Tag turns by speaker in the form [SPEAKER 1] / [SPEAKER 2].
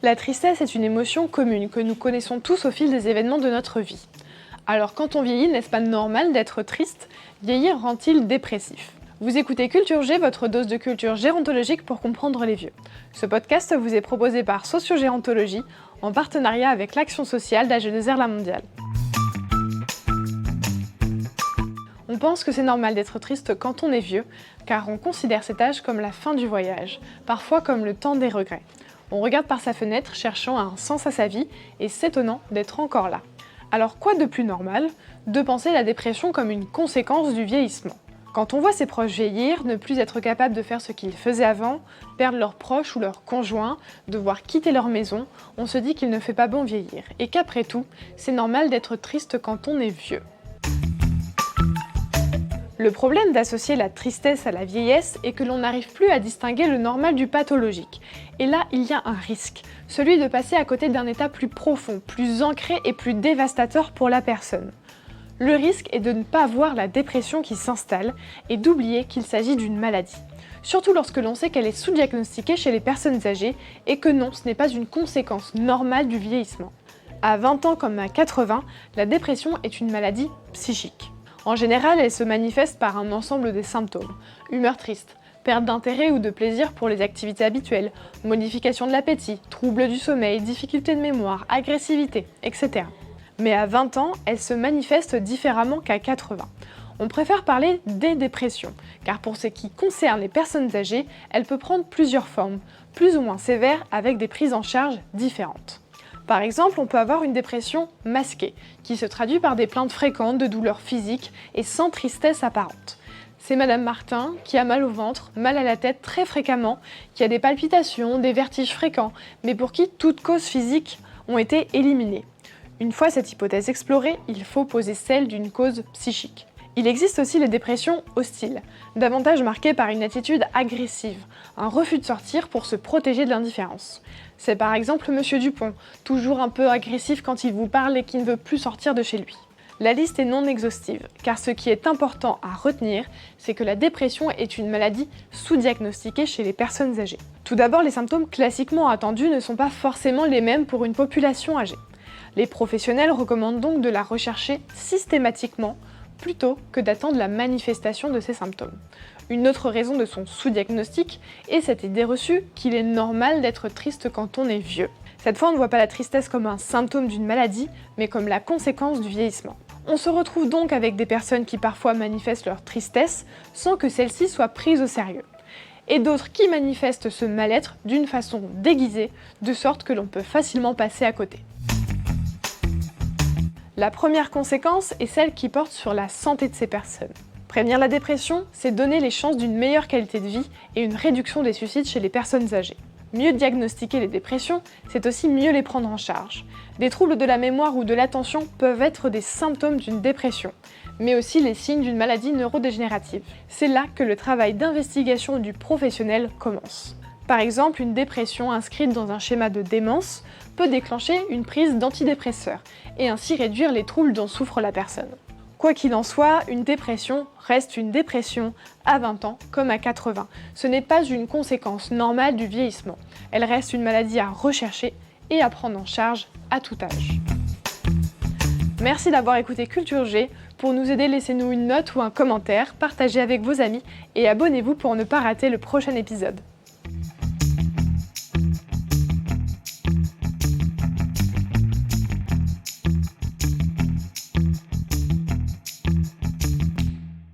[SPEAKER 1] La tristesse est une émotion commune que nous connaissons tous au fil des événements de notre vie. Alors quand on vieillit, n'est-ce pas normal d'être triste? Vieillir rend-il dépressif? Vous écoutez Culture G, votre dose de culture gérontologique pour comprendre les vieux. Ce podcast vous est proposé par Sociogérontologie en partenariat avec l'Action sociale d'A2R La Mondiale. On pense que c'est normal d'être triste quand on est vieux, car on considère cet âge comme la fin du voyage, parfois comme le temps des regrets. On regarde par sa fenêtre cherchant un sens à sa vie et s'étonnant d'être encore là. Alors quoi de plus normal de penser la dépression comme une conséquence du vieillissement? Quand on voit ses proches vieillir, ne plus être capable de faire ce qu'ils faisaient avant, perdre leurs proches ou leurs conjoints, devoir quitter leur maison, on se dit qu'il ne fait pas bon vieillir et qu'après tout, c'est normal d'être triste quand on est vieux. Le problème d'associer la tristesse à la vieillesse est que l'on n'arrive plus à distinguer le normal du pathologique. Et là, il y a un risque, celui de passer à côté d'un état plus profond, plus ancré et plus dévastateur pour la personne. Le risque est de ne pas voir la dépression qui s'installe et d'oublier qu'il s'agit d'une maladie. Surtout lorsque l'on sait qu'elle est sous-diagnostiquée chez les personnes âgées et que non, ce n'est pas une conséquence normale du vieillissement. À 20 ans comme à 80, la dépression est une maladie psychique. En général, elle se manifeste par un ensemble de symptômes. Humeur triste, perte d'intérêt ou de plaisir pour les activités habituelles, modification de l'appétit, troubles du sommeil, difficultés de mémoire, agressivité, etc. Mais à 20 ans, elle se manifeste différemment qu'à 80. On préfère parler des dépressions, car pour ce qui concerne les personnes âgées, elle peut prendre plusieurs formes, plus ou moins sévères, avec des prises en charge différentes. Par exemple, on peut avoir une dépression masquée, qui se traduit par des plaintes fréquentes de douleurs physiques et sans tristesse apparente. C'est Madame Martin qui a mal au ventre, mal à la tête très fréquemment, qui a des palpitations, des vertiges fréquents, mais pour qui toutes causes physiques ont été éliminées. Une fois cette hypothèse explorée, il faut poser celle d'une cause psychique. Il existe aussi les dépressions hostiles, davantage marquées par une attitude agressive, un refus de sortir pour se protéger de l'indifférence. C'est par exemple Monsieur Dupont, toujours un peu agressif quand il vous parle et qui ne veut plus sortir de chez lui. La liste est non exhaustive, car ce qui est important à retenir, c'est que la dépression est une maladie sous-diagnostiquée chez les personnes âgées. Tout d'abord, les symptômes classiquement attendus ne sont pas forcément les mêmes pour une population âgée. Les professionnels recommandent donc de la rechercher systématiquement, plutôt que d'attendre la manifestation de ces symptômes. Une autre raison de son sous-diagnostic est cette idée reçue qu'il est normal d'être triste quand on est vieux. Cette fois, on ne voit pas la tristesse comme un symptôme d'une maladie, mais comme la conséquence du vieillissement. On se retrouve donc avec des personnes qui parfois manifestent leur tristesse sans que celle-ci soit prise au sérieux. Et d'autres qui manifestent ce mal-être d'une façon déguisée, de sorte que l'on peut facilement passer à côté. La première conséquence est celle qui porte sur la santé de ces personnes. Prévenir la dépression, c'est donner les chances d'une meilleure qualité de vie et une réduction des suicides chez les personnes âgées. Mieux diagnostiquer les dépressions, c'est aussi mieux les prendre en charge. Des troubles de la mémoire ou de l'attention peuvent être des symptômes d'une dépression, mais aussi les signes d'une maladie neurodégénérative. C'est là que le travail d'investigation du professionnel commence. Par exemple, une dépression inscrite dans un schéma de démence peut déclencher une prise d'antidépresseurs et ainsi réduire les troubles dont souffre la personne. Quoi qu'il en soit, une dépression reste une dépression à 20 ans comme à 80. Ce n'est pas une conséquence normale du vieillissement. Elle reste une maladie à rechercher et à prendre en charge à tout âge. Merci d'avoir écouté Culture G. Pour nous aider, laissez-nous une note ou un commentaire, partagez avec vos amis et abonnez-vous pour ne pas rater le prochain épisode.